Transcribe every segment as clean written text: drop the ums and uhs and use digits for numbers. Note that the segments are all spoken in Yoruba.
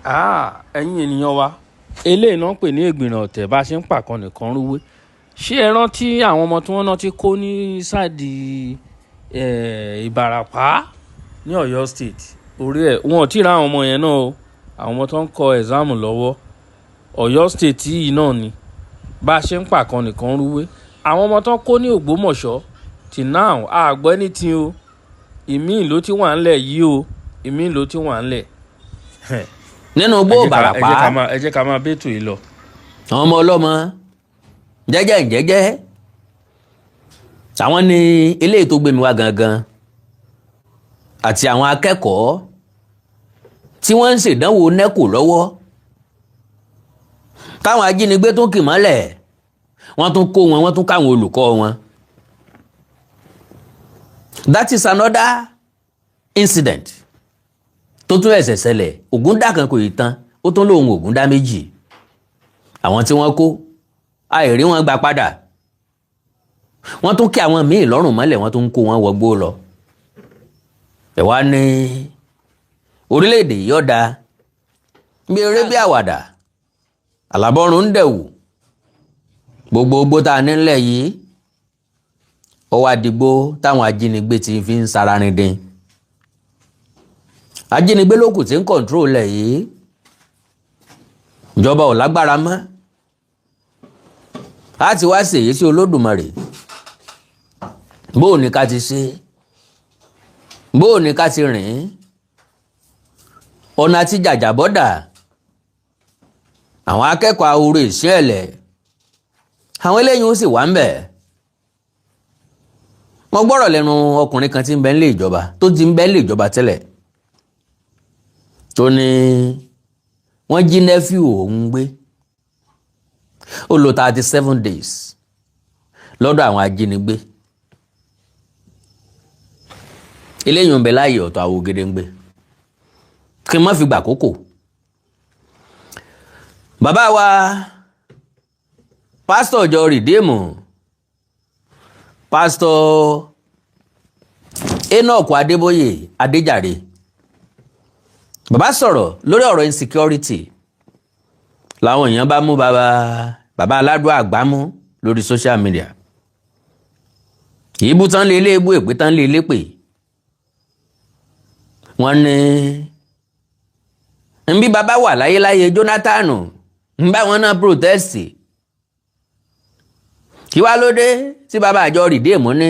ẹ̀yin ènìyàn wa eléyìí náà ń pè ní ègbìnà ọ̀tẹ̀ bá a ṣe ń pàkan nìkan rúwé. Ṣé ẹ rántí àwọn ọmọ tí wọ́n náà ti kó ní sáàdì Ìbàràpá ní Ọ̀yọ́ state? Orí ẹ̀ wọn ò tí ì ra àwọn ọmọ yẹn náà o, àwọn ọmọ tó ń kọ ẹ̀sáàmù lọ́wọ́. Ọ̀yọ́ state yìí náà ni bá a ṣe ń pàkan nìkan rúwé. Àwọn ọmọ tó ń kó ní Ògbómọ̀ṣọ́ till now àgbọ̀ anything o. Ìmíì ló ti wà ńlẹ̀ yìí o, ìmíì ló ti wà ńlẹ̀. Nínú igbó Ìbàràpá ẹ jẹ́ ká máa bẹ́tò yìí lọ. àwọn ọmọ ọlọ́mọ jẹ́jẹ́ àwọn ní eléyìí tó gbé mi wá gangan àti àwọn akẹ́kọ̀ọ́ tí wọ́n ń ṣèdánwò nẹ́kò lọ́wọ́ táwọn ajínigbé tún kì mọ́lẹ̀ wọ́n tún kó wọn wọ́n tún káwọn olùkọ́ wọn. That is another incident tó tún ẹ̀sẹ̀ ṣẹlẹ̀. Ògúndá kan kò yìí tán ó tún lóun Ògúndá méjì. Àwọn tí wọ́n kó àìrí wọn gbà padà wọ́n tún kí àwọn míì lọ́rùn mọ́lẹ̀ wọ́n tún kó wọn wọgbó lọ. Ẹ wá ní orílẹ̀-èdè yìí ọ̀dà bí eré bí àwàdà àlàbọ̀rún ń dẹ̀wù gbogbo tá a nílẹ̀ yìí ó wá dìgbò táwọn ajínigbé ti fi ń sararin dín. Ajínigbé ló kù tí ń kọ̀ǹtró lẹ̀ yìí ìjọba ò lágbára mọ́ láti wá ṣèyí sí Olódùmarè. Bóò ní ká ti ṣe bóò ní ká ti rìn ọ̀nà àti jàjàbọ́dà. Àwọn akẹ́kọ̀ọ́ ahoro ìṣẹ́ẹ̀lẹ̀ àwọn eléyìí ó sì wà ń bẹ̀. Mo gbọ́rọ̀ lẹ́nu ọkùnrin kan tí ń bẹ nílé ìjọba tó ti ń bẹ nílé ìjọba tẹ́lẹ̀ tó ní wọ́n jí nẹ́fíù òun gbé ó lò 37 days lọ́dọ̀ àwọn ajínigbé. Eléyìí ń bẹ láàyè ọ̀tọ̀ àwọn Ògèdèngbé kí n má fi gbà kókò. Bàbá wa pásítọ̀ jọ rìdíìmù pásítọ̀ Enoch Adébóyè Adéjàre bàbá sọ̀rọ̀ lórí ọ̀rọ̀ insecurity làwọn èèyàn bá mú bàbá aládùn àgbámú lórí social media. Ìbú tán lé ilé ebú èpè tán lé ilé pè wọ́n ní ń bí bàbá wà láyé Jonathan ń bá wọn náà protest kí wá ló dé tí bàbá àjọ rìdíìmù ní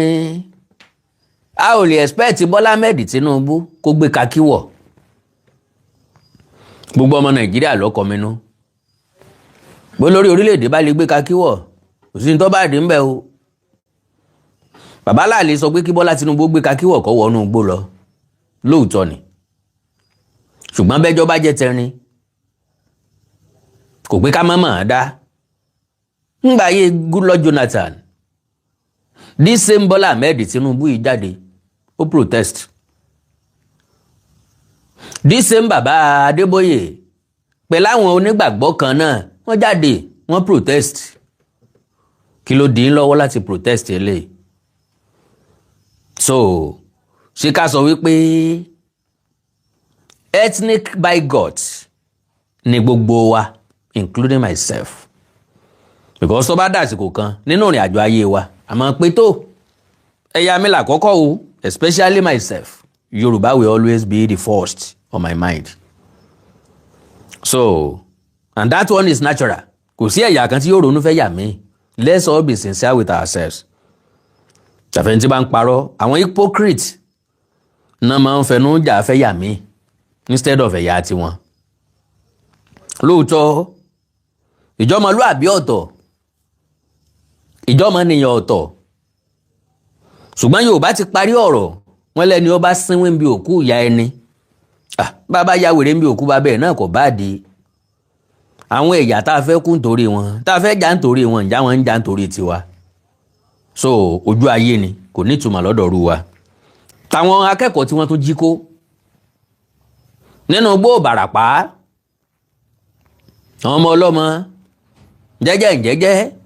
a ò lè expect Bọ́lá Ahmed Tinubu kó gbé kakí wọ̀. Gbogbo ọmọ Nàìjíríà ló kọminú bó lórí orílẹ̀-èdè bá lè gbé kakí wọ̀ kò sí ní tó bá dé ń bẹ̀ o. Bàbá láàlè sọ pé kí Bọ́lá Tinubu gbé kakí wọ̀ kó wọnú igbó lọ lóòótọ́ ni ṣùgbọ́n bẹ́jọ́ bá jẹ́ tẹrin kò pé ká mọ̀mọ́ dá. Ńgbà ayé Goodluck Jonathan this same Bọ́lá Ahmed Tinubu yìí jáde ó protest. This same bàbá Adébóyè pẹ̀lú àwọn onígbàgbọ́ kan náà wọ́n jáde wọ́n protest. Kí ló dín lọ́wọ́ láti protest eléyìí? So ṣé ká sọ wípé ethnic bigot ni gbogbo wa including myself because tó bá dàsìkò kan nínú ìrìn àjò ayé wa àmọ́ pé tó ẹ̀yà mi làkọ́kọ́ o especially myself Yorùbá will always be the first on my mind. So and that one is natural. Kò sí ẹ̀yà kan tí yóò ronú fẹ́ yà mí. Let's all be sincere with ourselves. Ṣàfẹ́ntì bá ń parọ́ àwọn hypocrite náà máa ń fẹnu jà fẹ́ yà mí instead of ẹ̀yà tiwọn. Lóòótọ́ ìjọmọlúàbí ọ̀tọ̀ ìjọmọnìyàn ọ̀tọ̀ ṣùgbọ́n Yorùbá ti parí ọ̀rọ̀ wọn lẹ́ni ó bá sínwín bí òkú ìyá ẹni bàbá ya wèrè bí òkú bàbá ẹ̀ náà kò bá di. Àwọn ẹ̀yà tá a fẹ́ kú nítorí wọn tá a fẹ́ jà nítorí wọn ìjà wọn ń jà nítorí tiwa. So ojú ayé ni kò ní ìtumọ̀ lọ́dọ̀ ru wa. Táwọn akẹ́kọ̀ọ́ tí wọ́n tún jí kó nínú igbó Ìbàràpá àwọn ọmọ ọlọ́mọ jẹ́jẹ́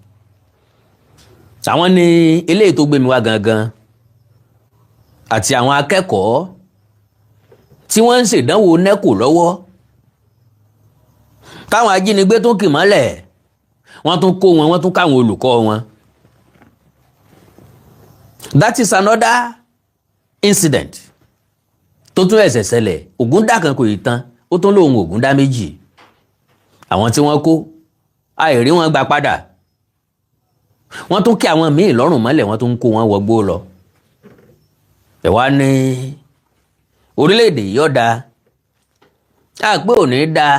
àwọn ní eléyìí tó gbé mi wá gangan àti àwọn akẹ́kọ̀ọ́ tí wọ́n ń ṣèdánwò nẹ́kò lọ́wọ́ káwọn ajínigbé tún kì mọ́lẹ̀ wọ́n tún kó wọn, wọ́n tún káwọn olùkọ́ wọn. That is another incident tó tún ẹ̀sẹ̀ ṣẹlẹ̀. Ògúndá kan kò yí tán, ó tún lóun Ògúndá méjì. Àwọn tí wọ́n kó àìrí wọn gbà padà, wọ́n tún kí àwọn míì lọ́rùn mọ́lẹ̀, wọ́n tún kó wọn wọgbó lọ. Ẹ wá ní orílẹ̀-èdè yìí ọ̀dà àpé ò ní dáa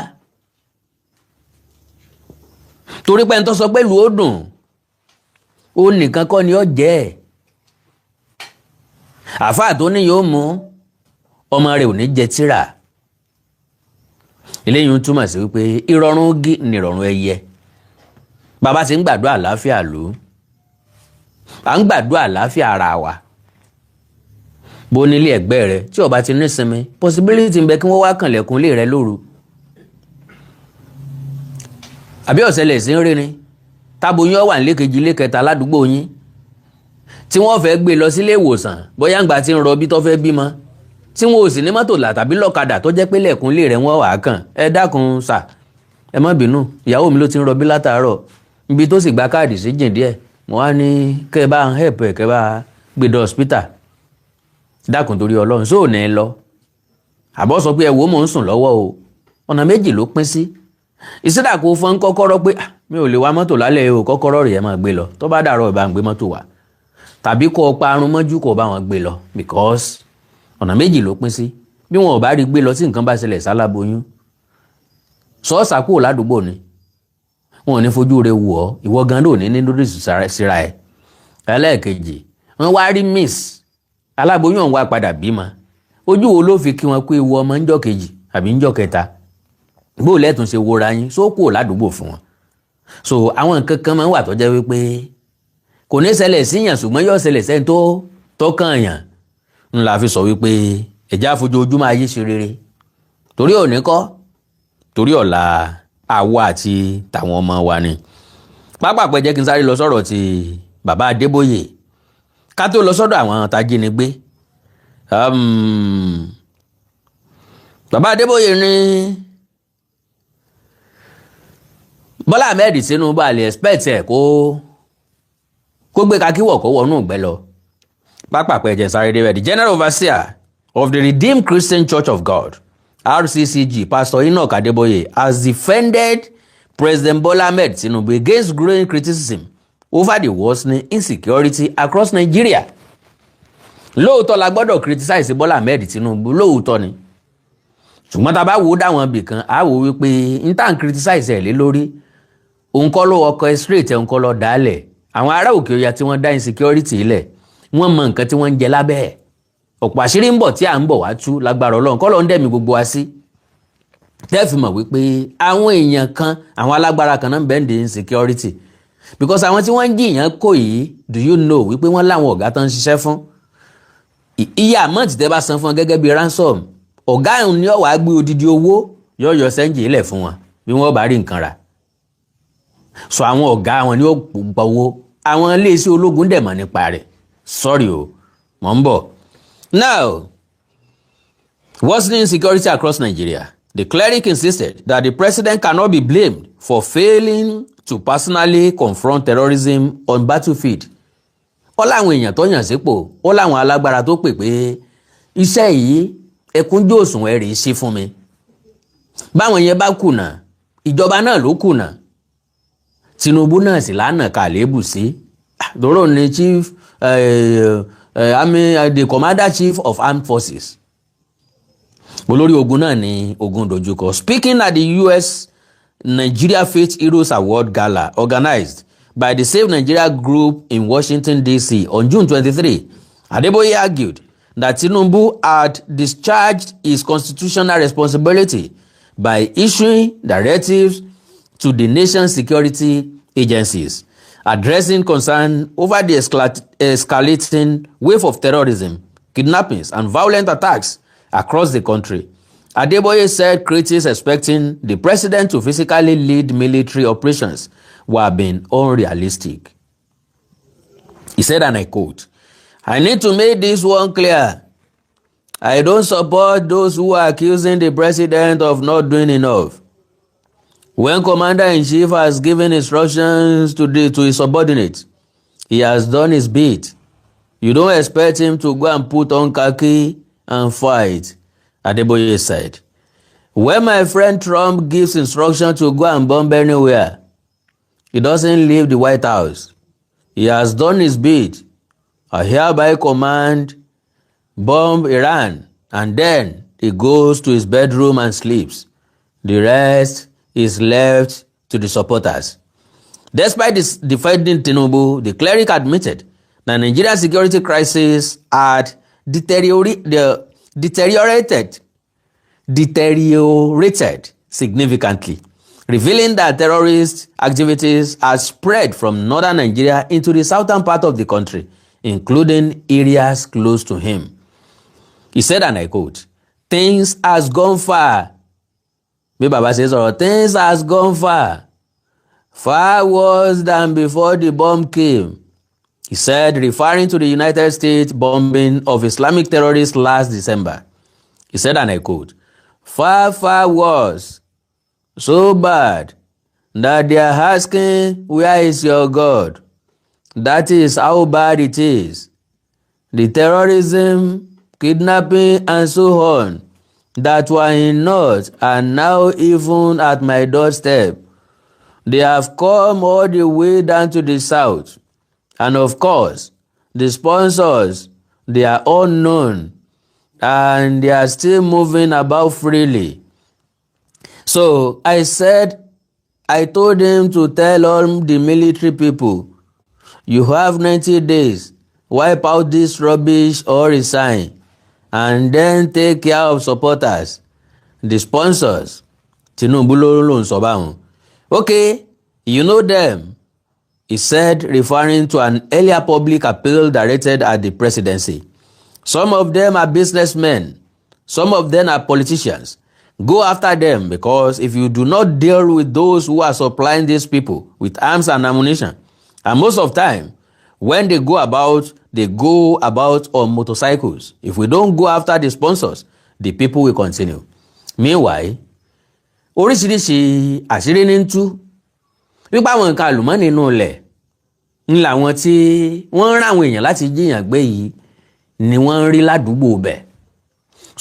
torí pé ń tó sọ pé ìlú ó dùn ó nìkan kọ́ ni ó jẹ́ ẹ̀. Àfáà tó ní yóò mú ọmọ rẹ̀ ò ní jẹ tírà. Eléyìí ń túmọ̀ sí wípé ìrọ̀rùn ogi ni ìrọ̀rùn ẹyẹ. Bàbá ti ń gbàdúrà àlàáfíà ló à ń gbàdúrà àlàáfíà ara wa. Bó nílé ẹ̀gbẹ́ rẹ tí ó bá ti nísinmi, possibility ń bẹ kí wọ́n wá kànlẹ̀kùn ilé rẹ lóru. Àbí ọ̀sẹ̀lẹ̀ sí ń rí ni táboyún wà nílé kejì ilé kẹta ládùúgbò yín tí wọ́n fẹ́ gbé lọ sílé ìwòsàn bóyá ńgbà tí ń rọbí tó fẹ́ bímọ tí wọn ò sì ní mọ́tò là tàbí lọ́kadà tó jẹ́ pé lẹ̀kùn ilé rẹ̀ wọ́n wà á kàn. Ẹ dákun sà, ẹ má bínú, ìyàwó mi ló ti ń rọbí látàárọ̀, ibi tó sì gba káàdì sí jìn díẹ̀, mo wá ní kẹ́ ẹ bá ń help ẹ̀ kẹ́ ẹ bá gbé dé hospital. Dákun torí Ọlọ́run sóò ní lọ. Àbọ̀ sọ pé ẹ wò ó mò ń sùn lọ́wọ́ o. Ọ̀nà méjì ló pín sí. Ìsídà kò fọ́n kọ́kọ́rọ́ pé mi ò lè wa mọ́tò lálẹ́ o, kọ́kọ́rọ́ rẹ̀ máa gbé lọ, tó bá dàrọ̀ ìbá ń gbé mọ́tò wá. Tàbí kó o parun mọ́jú kó o bá wọn gbé lọ, because ọ̀nà méjì ló pín sí. Bí wọn ò bá rí gbé lọ tí nǹkan bá ṣẹlẹ̀ sáláboyún, sọ́ọ̀sà kúrò ládùúgbò ni wọn ò ní fojú rẹ̀ wù ọ́, ìwọ gan ló ní lórí síra ẹ̀. Ẹlẹ́ẹ̀kejì, wọ́n wá rí miss aláboyún ọ̀hún wá padà bímọ, ojú wo ló fi kí wọn pé ewu ọmọ ńjọ́ kejì àbí ńjọ́ kẹta? Bó lẹ́tùn ṣe wora yín só kúrò ládùúgbò fún wọn. So àwọn nǹkan kan máa ń wà tó jẹ́ wípé kò ní ṣẹlẹ̀ síyàn ṣùgbọ́n yóò ṣẹlẹ̀ sẹ́ni tó kàn yàn. Ń la fi sọ wípé ẹ̀já fojoojúmọ́ ayé ṣe rere torí òní kọ́ torí ọ̀la àwa àti tàwọn ọmọ wa ni. Pápápẹ́ jẹ́ kí n sáré lọ sọ̀rọ̀ ti bàbá Adébóyè ká tó lọ sọ́dọ̀ àwọn tajínigbé. Bàbá Adébóyè ní Bọ́lá Ahmed Tinubu àlè expect ẹ̀ kó gbé kakíwọ̀ kó wọnú ìgbẹ́ lọ. Pápápẹ́ jẹ́ sáré dé the General Overseer of the Redeemed Christian Church of God, RCCG, Pastor Enoch Adeboye, has defended President Bola Ahmed Tinubu against growing criticism over the worsening insecurity across Nigeria. Lóòótọ́ la gbọ́dọ̀ criticize Bola Ahmed Tinubu, lóòótọ́ ni. Ṣùgbọ́n tá bá wò dáwọn ibì kan, a wò wípé n tá ń criticize ẹ̀ lé lórí, òun kọ́ ló orchestrate òun kọ́ ló dálẹ̀. Àwọn ará òkè ọya tí wọ́n dá insecurity ilẹ̀, wọ́n mọ nǹkan tí wọ́n ń jẹ lábẹ́ ẹ̀. Ọ̀pọ̀ àṣírí ń bọ̀ tí à ń bọ̀ wá tú lágbára Ọlọ́run kọ́ ló ń dẹ̀mí gbogbo wa sí. Tẹ́ fi mọ̀ wípé àwọn èèyàn kan, àwọn alágbára kan náà ń bẹ́ẹ̀ ní insecurity. Because àwọn tí wọ́n ń jìyàn kò yìí, do you know wípé wọ́n láwọn ọ̀gá tán ń ṣiṣẹ́ fún? Iye àmọ́ tí tẹ́ bá san fún wọn gẹ́gẹ́ bí ransom, ọ̀gá òun ni ó wá gbé odidi owó yọ sẹ́ńjì ilẹ̀ fún wọn bí wọ́n bá rí nǹkan rà. So àwọn ọ̀gá wọn ni ó gbọ́ owó, àwọn iléeṣẹ́ ológun dẹ̀ mọ̀ nípa rẹ̀. Sorry o, mò ń bọ̀. Now, worsening insecurity across Nigeria. The cleric insisted that the president cannot be blamed for failing to personally confront terrorism on battlefield. Ó láwọn èèyàn tó yàn sípò, ó láwọn alágbára tó pè pé iṣẹ́ yìí ẹkúnjú òṣùwọ̀n ẹ̀rì sí fún mi. Báwọn yẹn bá kùnà, ìjọba náà ló kùnà. Tinubu náà sì lánàá kàlébù sí. Dòrò ni chief the commander chief of armed forces. Olórí ogun náà ni ogun dojúkọ. Speaking at the US Nigeria Faith Heroes Award Gala organized by the Save Nigeria Group in Washington, D.C. on June 23, Adeboye argued that Tinubu had discharged his constitutional responsibility by issuing directives to the nation's security agencies, addressing concern over the escalating wave of terrorism, kidnappings, and violent attacks across the country. Adeboye said critics expecting the president to physically lead military operations were being unrealistic. He said, and I quote, "I need to make this one clear. I don't support those who are accusing the president of not doing enough. When commander-in-chief has given instructions to his subordinates, he has done his bit. You don't expect him to go and put on khaki and fight, Adeboye said. When my friend Trump gives instruction to go and bomb anywhere, he doesn't leave the White House. He has done his bit. I hereby command bomb Iran, and then he goes to his bedroom and sleeps. The rest is left to the supporters. Despite this defending Tinubu, the cleric admitted that Nigeria's security crisis had deteriorated significantly, revealing that terrorist activities had spread from northern Nigeria into the southern part of the country, including areas close to him. He said, and I quote, "Things has gone far." Bí bàbá ṣe sọ̀rọ̀, things has gone far worse than before the bomb came. He said, referring to the United States bombing of Islamic terrorists last December. He said, and I quote, far worse, so bad that they are asking, where is your God? That is how bad it is. The terrorism, kidnapping, and so on that were in North are now even at my doorstep. They have come all the way down to the South. And of course, the sponsors, they are unknown and they are still moving about freely. So I told him to tell all the military people, you have 90 days, wipe out this rubbish or resign, and then take care of supporters, the sponsors. Tinubu ló ń sọ báwọn. Okay, you know them, he said, referring to an earlier public appeal directed at the presidency. Some of them are businessmen, some of them are politicians. Go after them, because if you do not deal with those who are supplying these people with arms and ammunition, and most of the time, when they go about on motorcycles. If we don't go after the sponsors, the people will continue. Meanwhile, oríṣiríṣi àṣírí ní ń tú wípé àwọn nǹkan àlùmọ́ọ́nì inú ilẹ̀ ń làwọn tí wọ́n ń rán àwọn èèyàn láti jíyàn gbé yìí ni wọ́n ń rí ládùúgbò bẹ̀.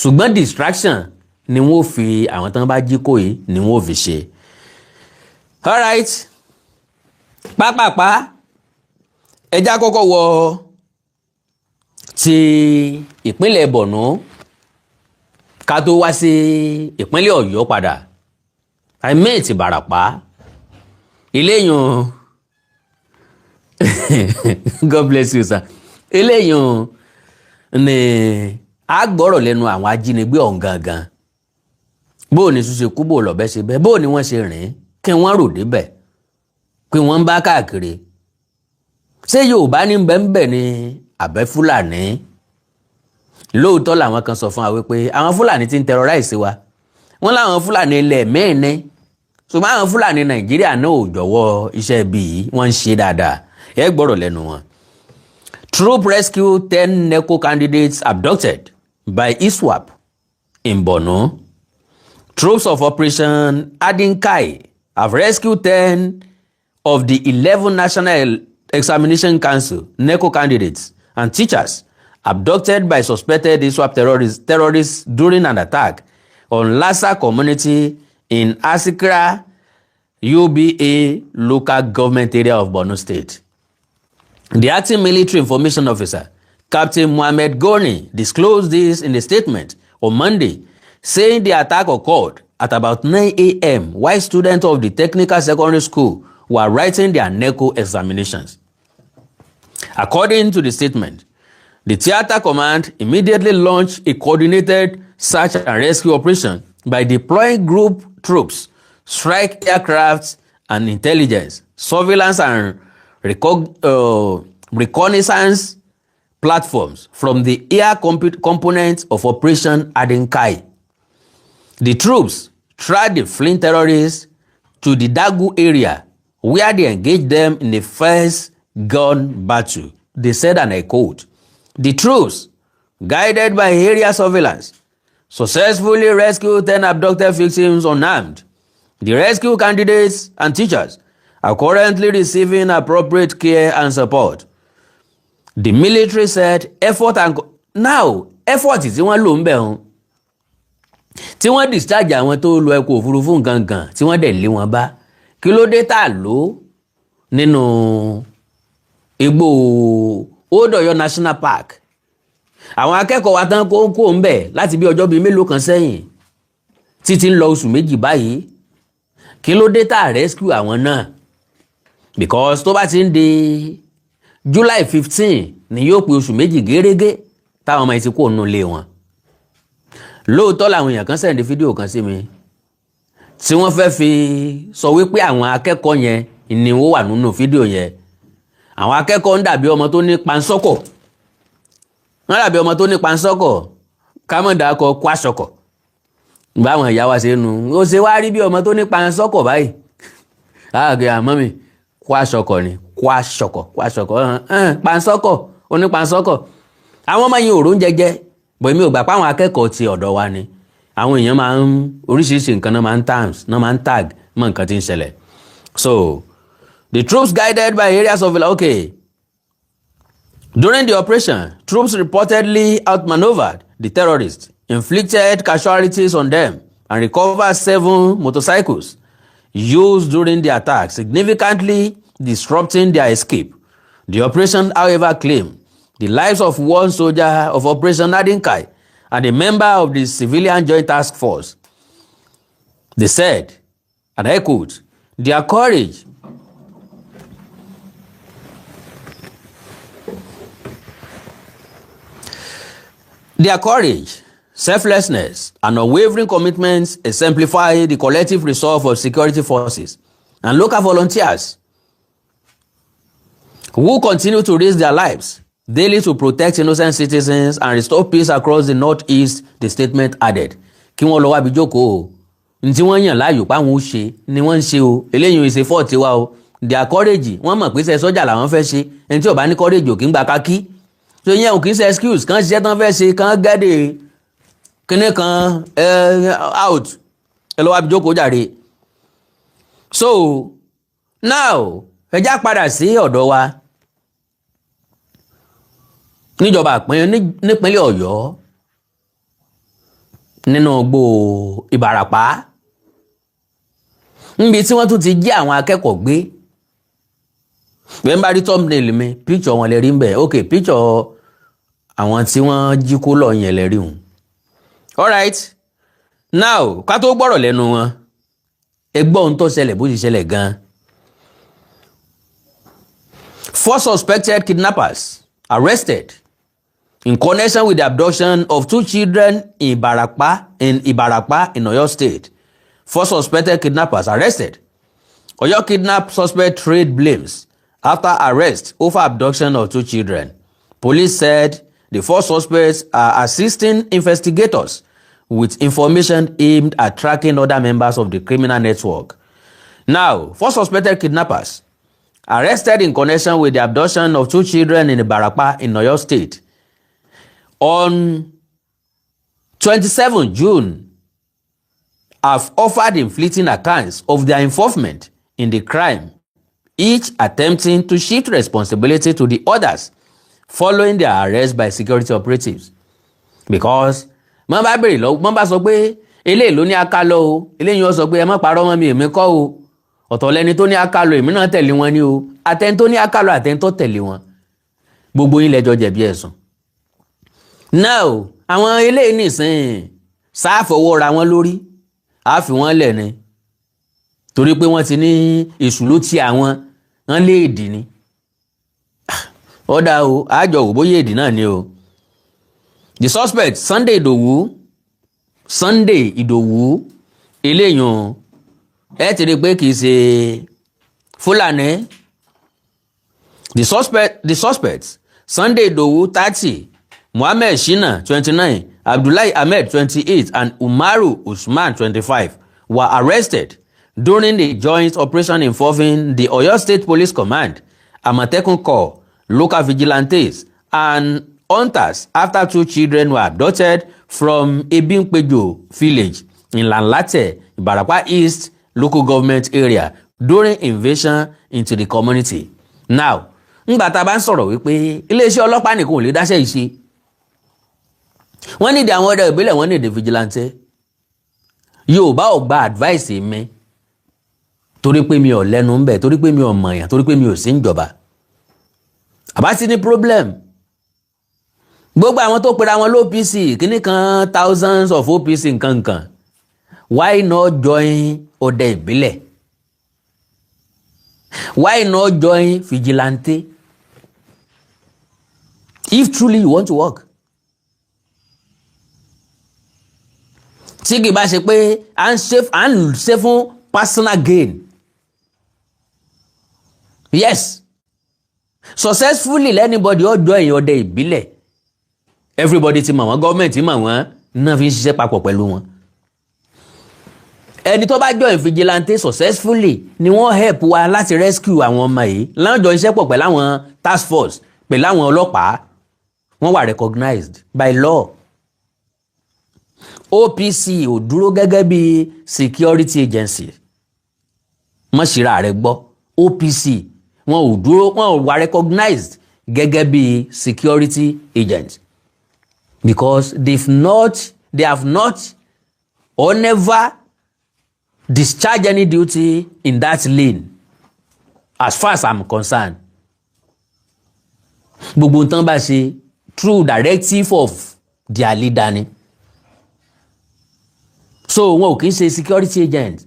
Ṣùgbọ́n distraction ni wọ́n fi àwọn tán bá jí kó yìí ni wọ́n fi ṣe. All right, pápápá ẹjá kọ́kọ́ wọ ti ìpínlẹ̀ Borno ká tó wá sí ìpínlẹ̀ Ọ̀yọ́ padà. àìmẹ́ ti Ìbàràpá eléyàn God bless you sir. eléyàn ni a gbọ́rọ̀ lẹ́nu àwọn ajínigbé ọ̀hún gangan. Bó ni ṣe kú, bó lọ́bẹ̀ ṣe bẹ́ẹ̀, bó ni wọ́n ṣe rìn kí wọ́n rò débẹ̀ pé wọ́n ń bá káàkiri. Ṣé Yorùbá ní bẹ́ẹ̀ ni àbẹ́ Fúlàní? Lóòótọ́ làwọn kan sọ fún wa wípé àwọn Fúlàní ti ń terrorize wa. Wọ́n láwọn Fúlàní ilẹ̀ mẹ́ẹ̀ẹ́nẹ́. Ṣùgbọ́n àwọn Fúlàní Nàìjíríà náà ò jọ̀wọ́ iṣẹ́ ibi yìí, wọ́n ń ṣe dáadáa. Ẹ gbọ́rọ̀ lẹ́nu wọn. Troop rescue 10 NECO candidates abducted by ISWAP in Borno. Troops of Operation Adinkai have rescued 10 of the 11 National Examination Council NECO candidates and teachers abducted by suspected ISWAP terrorists during an attack on Lassa community in Asikra, UBA local government area of Borno State. The acting military information officer, Captain Mohammed Goni, disclosed this in a statement on Monday, saying the attack occurred at about 9 a.m. while students of the technical secondary school were writing their NECO examinations. According to the statement, the theater command immediately launched a coordinated search and rescue operation by deploying group troops, strike aircraft and intelligence, surveillance and reconnaissance platforms from the air component of Operation Adinkai. The troops tracked the fleeing terrorists to the Dagu area, where they engaged them in the first gun battle. They said, and I quote, "The troops, guided by area surveillance, successfully rescued 10 abducted victims unarmed. The rescue candidates and teachers are currently receiving appropriate care and support. The military said effort tí wọ́n lò ń bẹ̀ hàn tí wọ́n discharge àwọn tó lọ ẹkọ̀ òfurufú gangan tí wọ́n dẹ̀ lé wọn bá kí ló dé tá lò nínú igbó Old Ọ̀yọ́ National Park. Àwọn akẹ́kọ̀ọ́ wa tán kó ń bẹ̀ láti bí ọjọ́ bíi mélòó kan sẹ́yìn títí ń lọ oṣù méjì báyìí kí ló dé tá rescue àwọn náà, because tó bá ti ń di July 15 ni yóò pé oṣù méjì gẹ́rẹ́gẹ́ táwọn ọmọ yìí ti kó nù lé wọn. Lóòótọ́ làwọn èèyàn kan sẹ́ndí fídíò kan sí mi tí wọ́n fẹ́ fi sọ wípé àwọn akẹ́kọ̀ọ́ yẹn ni wọ́n wà nínú fídíò yẹn. Àwọn akẹ́kọ̀ọ́ ń dàbí ọmọ tó ní pansọ́kọ̀, wọ́n dàbí ọmọ tó ní pansọ́kọ̀ kámọ̀dàkọ̀ kwásọkọ̀ báwọn ìyá wa ṣe nu ó ṣe wá rí bí ọmọ tó ní pansọ́kọ̀ báyìí. Àgbẹ̀ àmọ́ mi kwásọkọ̀ ni kwásọkọ̀ pansọ́kọ̀ onípansọ́kọ̀. Àwọn ọmọ yìí ò rón jẹjẹ bọ̀ èmi ò gbà pé àwọn akẹ́kọ̀ọ́ ti ọ̀dọ̀ wa ni. Àwọn èèyàn máa ń oríṣiríṣi nǹkan náà máa ń tag mọ́ nǹkan tí ń ṣẹlẹ̀. So the troops guided by areas of during the operation, troops reportedly outmaneuvered the terrorists, inflicted casualties on them, and recovered 7 motorcycles used during the attack, significantly disrupting their escape. The operation, however, claimed the lives of one soldier of Operation Adinkai and a member of the Civilian Joint Task Force. They said, and I quote, their courage selflessness, and unwavering commitments exemplify the collective resolve of security forces and local volunteers who continue to risk their lives daily to protect innocent citizens and restore peace across the Northeast, the statement added. Kí wọ́n lọ wá bí jókòó ní tí wọ́n yàn láàyò páwọn ó ṣe ni wọ́n ń ṣe o, eléyìí ìṣe fọ́ọ̀tì wa o. Their courage, wọ́n mọ̀ pé ṣe sọ́jà làwọn fẹ́ ṣe, ẹni tí ò bá ní courage ò kí ń gba kákí. So yẹn ò kì í ṣe excuse kan ṣiṣẹ́ tán fẹ́ ṣe kan gẹ́dẹ̀ kíní kan out ẹ lọ wá bí jókòó jàre. So now ẹ já padà sí ọ̀dọ̀ wa níjọba nípínlẹ̀ Ọ̀yọ́ nínú igbó Ìbàràpá níbi tí wọ́n tún ti jí àwọn akẹ́kọ̀ọ́ gbé. Bẹ́ẹ̀ bá rí thumbnail mi picture wọn lè rí ń bẹ̀. Okay, picture àwọn tí wọ́n jí kó lọ yẹn lè rí hùn. Alright, now ká tó gbọ́rọ̀ lẹ́nu wọn ẹ gbọ́ ohun tó ṣẹlẹ̀ bó ti ṣẹlẹ̀ gan. 4 suspected kidnappers arrested in connection with the abduction of 2 children in Ibarapa in Oyo State. 4 suspected kidnappers arrested. Oyo kidnap suspect trade blames after arrest over abduction of 2 children. Police said the 4 suspects are assisting investigators with information aimed at tracking other members of the criminal network. Now, 4 suspected kidnappers arrested in connection with the abduction of 2 children in Ibarapa in Oyo State. On 27 June, have offered inflicting accounts of their involvement in the crime, each attempting to shift responsibility to the others following their arrest by security operatives. Because wọ́n bá bèrè lọ wọ́n bá sọ pé eléyìí ló ní akálọ o, eléyìí ó sọ pé ẹ má parọ́ mọ́ mi èmi kọ́ o, ọ̀tọ̀ lẹni tó ní akálọ èmi náà tẹ̀lé wọn ni o, àtẹni tó ní akálọ àtẹni tó tẹ̀lé wọn gbogbo yín lẹ́jọ́ jẹ̀bi ẹ̀sùn. Now àwọn eléyìí nìsín sáfọwọ́ ra wọn lórí á fi wọ́n lẹ̀ ni torí pé wọ́n ti ní èṣù ló ti àwọn wọ́n lé èdè ni. Ọ̀dà o àjọ wò bóyá èdè náà ni o. The suspect Sunday Ìdòwú eléyàn ẹ ti rí pé kìí ṣe Fúlàní. The suspects Sunday Ìdòwú 30, Mohammed Shina 29, Abdullahi Ahmed 28 and Umaru Usman 25 were arrested during the joint operation involving the Oyo State Police Command, Amatekun Corps, local vigilantes and hunters after 2 children were abducted from Ebimpejo village in Lanlate, Ibarapa East local government area during invasion into the community. Now, ńgbà tá a bá ń sọ̀rọ̀ wípé iléeṣẹ́ ọlọ́pàá nìkan ò lè dáṣẹ́ yìí ṣe. Wọ́n nídìí àwọn ọdẹ ìbílẹ̀, wọ́n nídìí vigilante. Yorùbá ò gba advice mi torí pé mi ò lẹ́nu ń bẹ̀, torí pé mi ò mọ̀yàn, torí pé mi ò sí ń jọba. Àbá ti ní problem. Gbogbo àwọn tó pera wọn l'OPC kíní kan thousands of OPC nkankan, why not join ọdẹ ìbílẹ̀? Why not join vigilante? If truly you want to work. Tí kì bá ṣe pé à ń ṣe fún personal gain. Yes, successfully anybody ó join ọdẹ ìbílẹ̀. Everybody ti mọ̀ wọ́n, government ti mọ̀ wọ́n, náà fi ń ṣiṣẹ́ papọ̀ pẹ̀lú wọn. Ẹni tó bá join vigilante successfully ni wọ́n help wa láti rescue àwọn ọmọ yìí. Láńjọ iṣẹ́ pọ̀ pẹ̀lú àwọn task force, pẹ̀lú àwọn ọlọ́pàá. Wọ́n wà recognized by law. OPC ò dúró gẹ́gẹ́ bí security agency. Mọ̀ṣíra rẹ̀ gbọ́. OPC wọn ò dúró, wọn ò wà recognized gẹ́gẹ́ bí security agent. Because they have not or never discharged any duty in that lane as far as I'm concerned. Gbogbo nǹkan bá ṣe through directive of their leader ni. So wọn ò kì í ṣe security agent.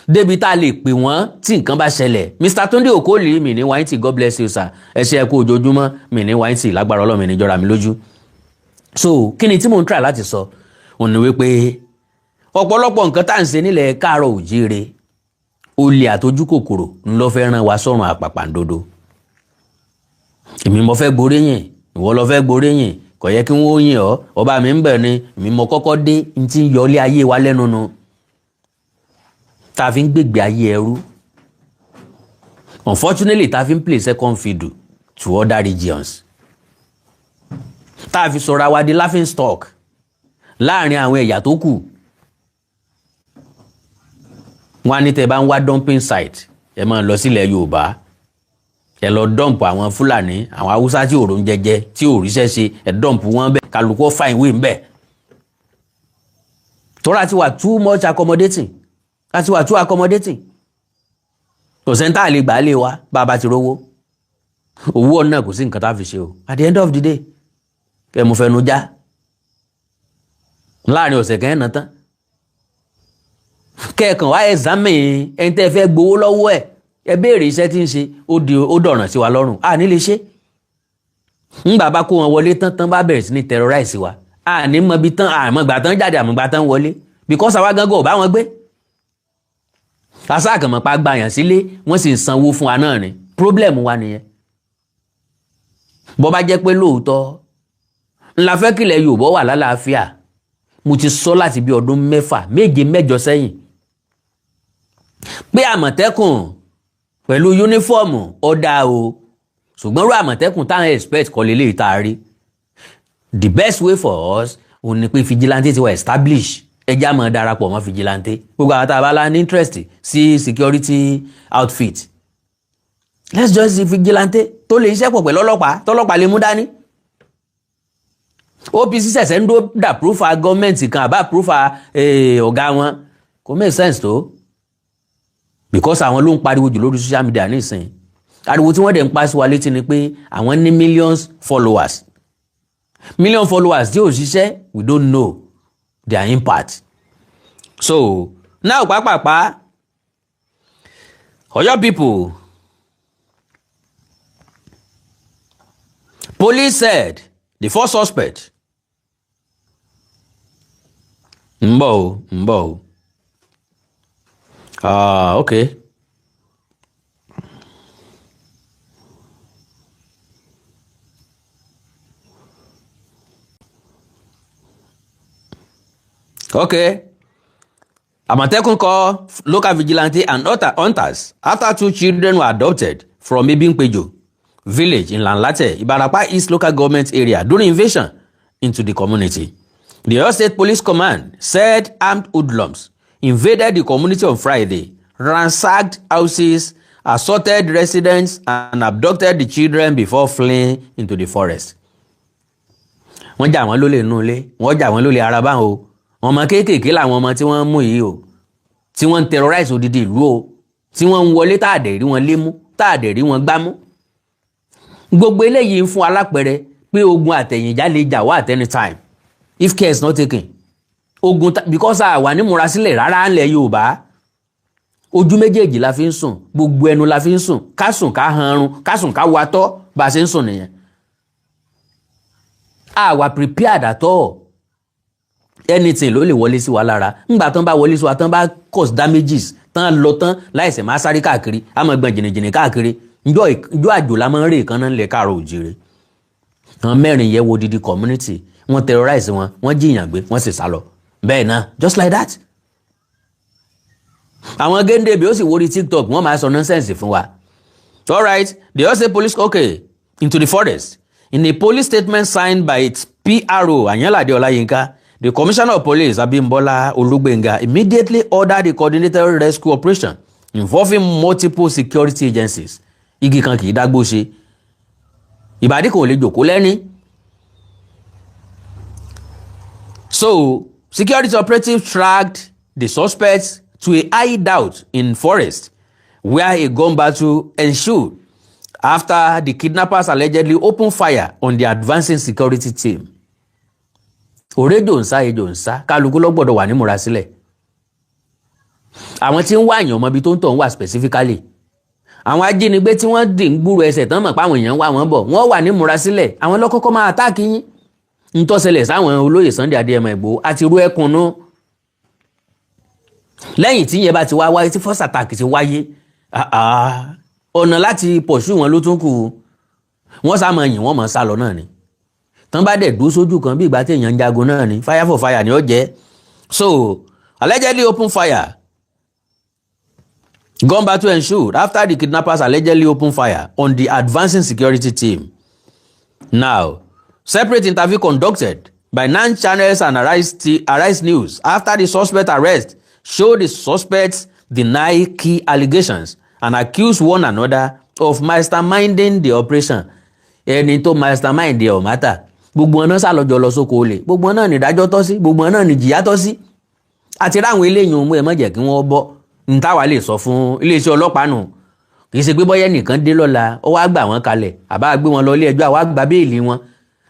Débi tá a lè pè wọ́n tí nǹkan bá ṣẹlẹ̀. Mr. Tunde Okoli, mi ní wáyìntì, God bless you sir. Ẹ ṣé ẹ kú ojoojúmọ́, mi ní wáyìntì, lágbára Ọlọ́run mi ní jọra mi lójú. So kí ni tí mò ń try láti sọ? Òun ni wípé ọ̀pọ̀lọpọ̀ nǹkan tá à ń ṣe nílẹ̀ káàárọ̀ òjíire, olè àtojú kòkòrò ń lọ fẹ́ ràn wá sọ́run àpàpàǹdodo. Èmi mo fẹ́ gboríyìn, ìwọ lọ fẹ́ gboríyìn, kò yẹ kí wọ́n yìn ọ́, ọba mi ń bẹ̀ ni, èmi mo kọ́kọ́ dé, n ti ń yọ ilé ayé wa lẹ́nu nu. Tá a fi ń gbègbè ayé ẹrú. Unfortunately, tá a fi ń play second fiddle to other regions. Tá a fi sọ̀rọ̀ àwa di laughing stock láàrin àwọn ẹ̀yà tó kù. Wọ́n á ní tẹ́ bá ń wá dumping site, ẹ máa lọ sílẹ̀ Yorùbá. Ẹ lọ dump àwọn Fúlàní, àwọn Haúsá tí òrò ń jẹjẹ, tí ò ríṣẹ́ ṣe, ẹ dump wọn bẹ́ẹ̀, kálukú fine way ń bẹ́ẹ̀. Tọ́ra ti wà too much accommodating. Láti wà too accommodating. Kò sẹ́ńtà lè gbà lé wa bá a bá ti rówó. Owó ọ̀nà kò sí nǹkan tá a fi ṣe o. At the end of the day, kẹ́ mo fẹnu já. Láàrin ọ̀sẹ̀ kan ẹ̀nà tán. Kẹ́ẹ̀kan wá examine ẹni tẹ́ fẹ́ gbowó lọ́wọ́ ẹ̀. Ẹ béèrè iṣẹ́ tí ń ṣe, ó dọ̀ràn sí wa lọ́rùn. A ní lè ṣe. Ńgbà bá kó wọn wọlé tán bá bẹ̀rẹ̀ sí ní terrorize wa. A ní mọ bí tán, àmọ́ gbà tán jáde, àmọ́ gbà tán wọlé. Because àwa gangan ò bá wọn gbé. Asáàkànmọ́ pa gbàyàn sílé, wọ́n sì ń sanwó fún wa náà ni. Problem wa nìyẹn. Bọ́ bá jẹ́ pé lóòótọ́ ńlá fẹ́ kílẹ̀ Yorùbá wà lálàáfíà, mo ti sọ láti bí ọdún 6, 7, 8 sẹ́yìn pé Àmọ̀tẹ́kùn pẹ̀lú yúnífọ́ọ̀mù ọ̀dà o, ṣùgbọ́n rú Àmọ̀tẹ́kùn táwọn expect kọ́ lélẹ́yìí tá a rí. The best way for us òun ni pé vigilante ti wà establish. Ẹjá máa darapọ̀ mọ́ vigilante. Gbogbo àwọn tá a bá lá ní interest sí security outfit, let's join the vigilante tó lè iṣẹ́ pọ̀ pẹ̀lú ọlọ́pàá, tọ́lọ́pàá lè mú dání. OPC ṣẹ̀ṣẹ̀ ń dà proofa gọ́ọ̀mẹ̀ntì kan àbá proofa ọ̀gá wọn, kò make sense tó. Because àwọn ló ń pariwo jù lórí social media nísìnyí. Ariwo tí wọ́n dẹ̀ ń pa sí wa létí ni pé àwọn ní millions followers. Million followers tí ò ṣiṣẹ́, we don't know their impact. So now pàápàá Ọ̀yọ́ people, police said the first suspect Mbo. Okay. Okay. Àmọ̀tẹ́kùn call local vigilante and hunters after 2 children were adopted from Ibinpejo village in Lanlate, Ibarapa East local government area during invasion into the community. The Oyo State Police Command said armed hoodlums invaded the community on Friday, ransacked houses, assaulted residents, and abducted the children before fleeing into the forest. Wọ́n jà wọ́n lólè nínú ilé, wọ́n jà wọ́n lólè ara báwọn o. Ọmọ kéékèèké làwọn ọmọ tí wọ́n mú yìí o, tí wọ́n ń terrorize odidi ìlú o, tí wọ́n ń wọlé táàdẹ̀ rí wọn lé mú, táàdẹ̀ rí wọn gbá mú. Gbogbo eléyìí ń fún alápẹ̀rẹ̀ pé ogun àtẹ̀yìnjà lè jà wá at any time if care is not taken. Ogun because àwa ní múra sílẹ̀ rárá ńlẹ̀ Yorùbá. Ojú méjèèjì la fi ń sùn, gbogbo ẹnu la fi ń sùn, ká sùn ká hanrun, ká sùn ká watọ́ bá a ṣe ń sùn nìyẹn. Àwa prepared at all. Anything ló lè wọlé sí wa lára. Ńgbà tán bá wọlé sí wa tán bá cause damages tán lọ tán láìsẹ̀ máa sáré káàkiri á máa gbọ̀n jìnnìjìnnì káàkiri. Njọ́ àjò la máa ń rè kan náà lè káàrọ̀ òjìrè. Àwọn mẹ́rin yẹ wo didi community wọ́n terrorize wọn, wọ́n jiyàn gbé, wọ́n sì sá lọ. Bẹ́ẹ̀ náà just like that. Àwọn géńdé bí ó sì wórí TikTok wọ́n máa sọ nonsense fún wa. All right, they all say police okay into the forest. In a police statement signed by its PRO Anyalade Olayinka, the Commissioner of Police Abimbola Olugbenga immediately ordered the coordinated rescue operation involving multiple security agencies. Igi kan kì í dágbó ṣe. Ìbàdí kò lè jòkó lẹ́ni. So, security operatives tracked the suspects to a hideout in forest where a gun battle ensued after the kidnappers allegedly opened fire on the advancing security team. Òrejò ń sá ejò ń sá kálukú ló gbọ́dọ̀ wà ní múra sílẹ̀. Àwọn tí ń wá èèyàn mọ́bi tó ń tọ̀ ń wà specifically. Àwọn ajínigbé tí wọ́n dì ń gbúrò ẹsẹ̀ tán mọ̀ pé àwọn èèyàn wà wọ́n bọ̀ wọ́n wà ní múra sílẹ̀. Àwọn lọ́kọ́kọ́ máa attack yín. Ń tó ṣẹlẹ̀ sáwọn olóyè Sunday Adéyẹmọ Ìgbòho àti irú ẹkùn náà. Lẹ́yìn tí yẹn bá ti wá wáyé tí first attack ti wáyé ọ̀nà láti pursue wọn ló tún kù. Wọ́n sá máa yìn wọ́n máa sá lọ náà ni. Tán bá dẹ̀ dúró sójú kan bí ìgbà tí èèyàn ń jagun náà ni fire for fire ni ó jẹ́. So allegedly open fire. Gun battle ensued after the kidnappers allegedly opened fire on the advancing security team. Now, separate interview conducted by 9 channels and Arise News after the suspect arrest showed the suspects deny key allegations and accuse one another of masterminding the operation. Ẹni tó mastermind ẹ̀ ò mátà. Gbogbo ọ̀nà sálọ́jọ́ lọ sóko olè. Gbogbo ọ̀nà ní ìdájọ́ tọ́ sí. Gbogbo ọ̀nà ní ìjìyà tọ́ sí. Àti ráwọn eléyìí ohun ẹ̀ má jẹ́ kí wọ́n bọ́. N táwa lè sọ fún iléeṣẹ́ ọlọ́pàá nù. Kì í ṣe pé bọ́yẹ́ nìkan dé lọ́la ó wá gbà wọ́n kalẹ̀ àbá gbé wọn lọ ilé ẹjọ́ àwa gba béèlì wọn.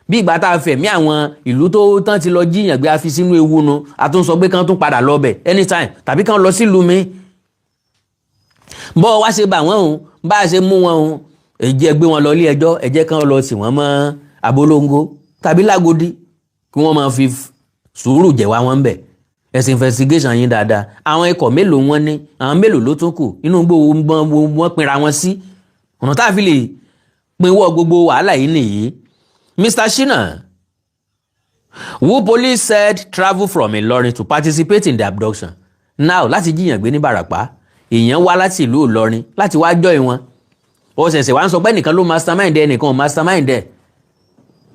Bí ìgbà tá a fẹ̀mí àwọn ìlú tó tán ti lọ jíyàn gbé a fi sínú ewu nu a tún sọ pé kán tún padà lọ bẹ̀ anytime tàbí kán lọ sílùú mi. Bọ́ wá ṣe bà wọ́n o bá a ṣe mú wọn o ẹ jẹ́ gbé wọn lọ ilé ẹjọ́ ẹ jẹ́ kán lọ tì wọ́n mọ́ abolongo tàbí lágodi kí wọ́n máa fi sùúrù jẹ̀ wá wọn bẹ̀. Ẹ̀sìn investigation yín dáadáa àwọn ikọ̀ mélòó wọn ní àwọn mélòó ló tún kù inú gbogbo wọn pinra wọn sí ọ̀nà tá a fi lè pinwọ́ gbogbo wàhálà yìí nìyí. Mr. Shina, who police said traveled from Ilorin to participate in the abduction. Now láti jíyàn gbé ní Bàràpá èèyàn wá láti ìlú Ìlọrin láti wá join wọn. Ó ṣẹ̀ṣẹ̀ wá ń sọ pé nìkan ló mastermind ẹ̀ nìkan ò mastermind ẹ̀.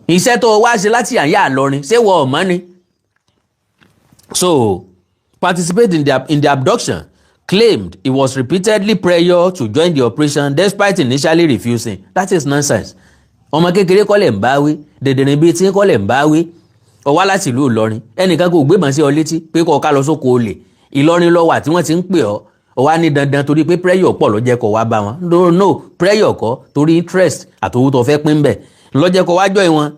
Iṣẹ́ tó wá ṣe láti àyà Ìlọrin ṣé wọ́n ọ̀mọ́ ni. So, participate in the abduction, claimed he was repeatedly pressured to join the operation despite initially refusing. That is nonsense. Ọmọ kékeré kọ́ lẹ̀ ń bá wí, dèdèrè bíi tí kọ́ lẹ̀ ń bá wí. Ó wá láti ìlú Ìlọrin, ẹnìkan kò gbébọn sí ọ létí pé kó ká lọ sóko olè. Ìlọrin ló wà tí wọ́n ti ń pè ọ́. Ó wá ní dandan torí pé pressure pọ̀ ló jẹ́ kó wá bá wọn. No, pressure kọ́ torí interest àtòwú tó fẹ́ pín bẹ̀. Ló jẹ́ kó wá join wọn.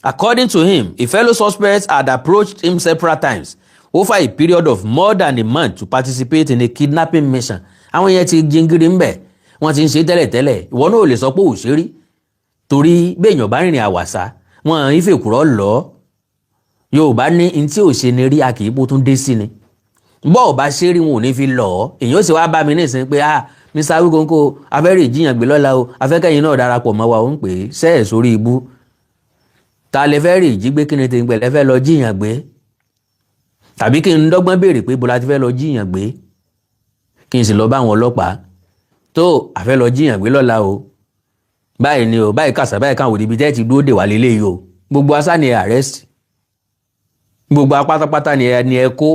According to him, a fellow suspect had approached him several times over a period of more than a month to participate in a kidnapping mission. Àwọn yẹn ti jingiri ń bẹ̀. Wọ́n ti ń ṣe tẹ́lẹ̀tẹ́lẹ̀. Ìwọ náà ò lè sọ pé ò ṣe rí. Torí béèyàn bá rìnrìn àwàsá, wọn ìfẹ́ kúrọ́ lọ. Yorùbá ní in tí ò ṣe ni rí a kì í bó tún dé sí ni. Bọ́ ò bá ṣe rí wọn ò ní fi lọ. Èyàn ó sì wá bá mi nísìnyí pé Mr. Awikonko afẹ́rẹ́ ìjiyàn gbé lọ́la o afẹ́kẹ́yìn náà darapọ̀ mọ́ wa ó ń pè é sẹ́ẹ̀ sórí ibú. Ta lè fẹ́ rí ìjígbé kí ni ti ń gbẹ̀lẹ́ fẹ́ lọ jíyàn gbé? Tàbí kí n dọ́gbọ́n béèrè pé bó la ti fẹ́ lọ jíyàn gbé kí n sì lọ bá àwọn ọlọ́pàá tó àfẹ́ lọ jíyàn gbé lọ́la o báyìí ni o báyìí kàṣà báyìí káwọn òdìbí tẹ́ ti dúró dè wà lélẹ́yìí o gbogbo asá ni arrest gbogbo apátápátá ni ẹ kó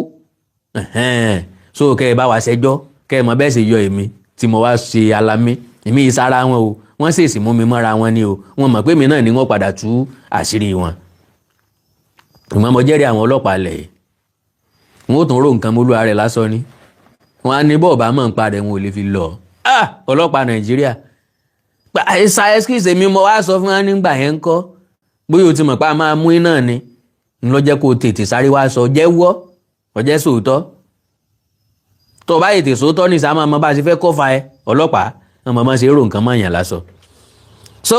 so kẹ́ ẹ bá wa ṣẹjọ́ kẹ́ ẹ mọ bẹ́ẹ̀ ṣe yọ èmi tí mo wá ṣe alamí èmi ìsara wọn o wọ́n ṣèèṣì mú mi mọ́ra wọn ni o wọ́n mọ̀ pé mi náà ni wọ́n padà tú àṣírí wọn. ìmọ̀ mo jẹ́rìí àwọn ọlọ́pàá lẹ̀ wọ́n ó tún rò nǹkan mọ́lúwa rẹ̀ lásán ni wọ́n á ní bọ́ọ̀bá mọ̀ ń parẹ́ wọn ò lè fi lọ. ọlọ́pàá Nàìjíríà ṣá ẹ́skíìsì mi mo wá sọ fún wọn nígbà yẹn ń kọ́ bóyá o ti mọ̀ pé a máa mú iná ni ń lọ jẹ́ kó o tètè sáré wá sọ jẹ́wọ́ ọ̀jẹ́ sòótọ́ tó o bá yètè sòótọ́ ní ìsámọ́ ọmọ bá a ṣe fẹ́ kọ́fà ẹ ọlọ́pàá ọmọ ọmọ ṣe rò nǹkan mọ́ yàn lásọ. So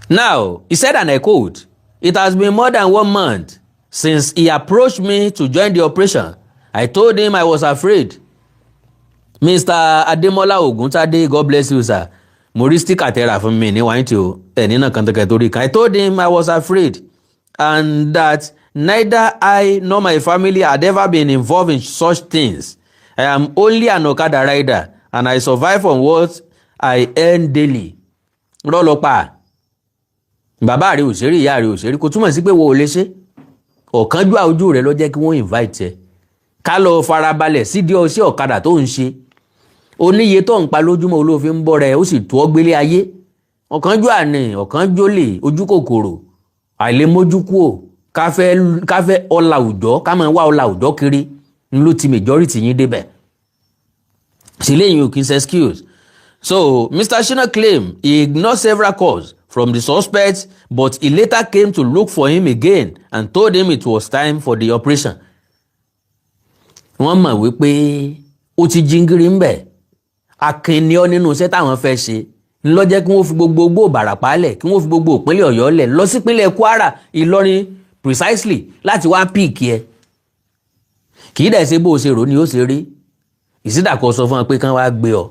now he said, and I quote, "It has been more than 1 month since he approached me to join the operation. I told him I was afraid." Mr. Ademola Oguntade, God bless you, sir. Moristic atera fún mi ní wáyé tí o ẹni náà kan tó kẹ́ torí kan. I told him I was afraid and that neither I nor my family had ever been involved in such things. I am only an Okada rider and I survive on what I earn daily. Rọ́lọ́pàá bàbá rẹ̀ òṣèré ìyá rẹ̀ òṣèré kò túmọ̀ sí pé wo ò lè ṣe ọ̀kánjúà ojú rẹ̀ ló jẹ́ kí wọ́n invite ẹ ká lọ farabalẹ̀ sídìí ọṣẹ́ ọ̀kadà tó ń ṣe oníye tó ń pa lójúmọ́ olófin ń bọ́ rẹ̀ ó sì tó ọgbélé ayé ọ̀kánjúà ní ọ̀kánjólè ojú kòkòrò àìlèmójúkúò káfẹ́ ọlà òjọ́ ká máa wá ọlà òjọ́ kiri ń ló ti majority yín débẹ̀ sílẹ̀ yìí ò kì í ṣe excuse. So Mr. Shina claimed he ignored several calls from the suspect, but he later came to look for him again and told him it was time for the operation. Wọ́n mọ̀ wípé ó ti jíngírí ń bẹ̀ akínní ọ nínú iṣẹ́ táwọn fẹ́ ṣe ńlọ jẹ́ kí wọ́n fi gbogbo Ìbàràpá lẹ̀ kí wọ́n fi gbogbo ìpínlẹ̀ Ọ̀yọ́ lẹ̀ lọ sí ìpínlẹ̀ Kwara Ìlọrin precisely láti wá píìkì ẹ kì í dẹ̀ ṣe bó o ṣe rò ní ó ṣe rí ìsídàkọ sọ fún ọ pé kán wá gbé ọ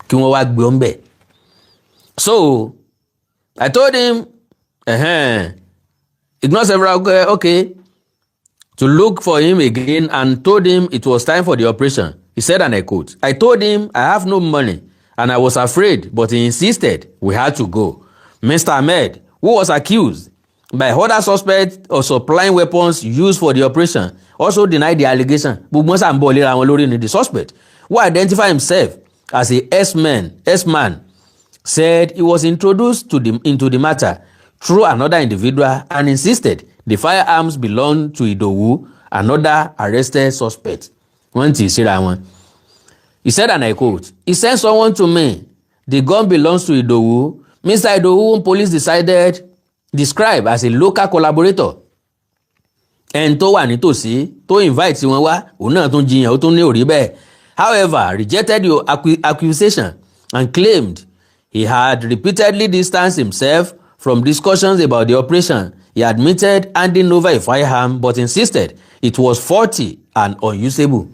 kí wọ́n wá gbé ọ ń bẹ̀. So I told him ignore several okay to look for him again and told him it was time for the operation. He said, and I quote, "I told him I have no money and I was afraid, but he insisted we had to go." Mr. Ahmed, who was accused by other suspects of supplying weapons used for the operation, also denied the allegation. The suspect, who identified himself as a S-man, said he was introduced into the matter through another individual and insisted the firearms belonged to Idowu, another arrested suspect. He said, and I quote, "He sent someone to me. The gun belongs to Idowu. Mr. Idowu, police described as a local collaborator. And tó wà nítòsí tó invite wọn wá òun náà tún jiyàn ó tún ní òrí bẹ́ẹ̀. However, rejected the accusation and claimed he had repeatedly distanced himself from discussions about the operation. He admitted handing over a firearm but insisted it was faulty and unusable."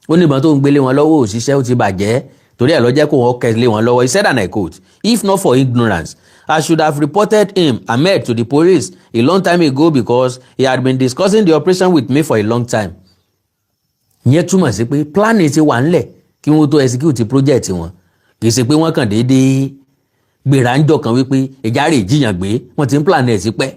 Ó ní ìbọn tó ń gbélé wọn lọ́wọ́ òṣìṣẹ́ ó ti bàjẹ́ torí ẹ̀ ló jẹ́ kó wọ́n kẹ́lé wọn lọ́wọ́. He said, and I quote, "If not for ignorance, I should have reported him, Ahmed, to the police a long time ago because he had been discussing the operation with me for a long time." Ìyẹn túmọ̀ sí pé planning ti wà ńlẹ̀ kí wọ́n tó execute project wọn kì í ṣe pé wọ́n kàn déédéé gbéra ń jọ kan wípé ẹja rè jiyàn gbé wọ́n ti ń plan ẹ̀ sí pẹ́.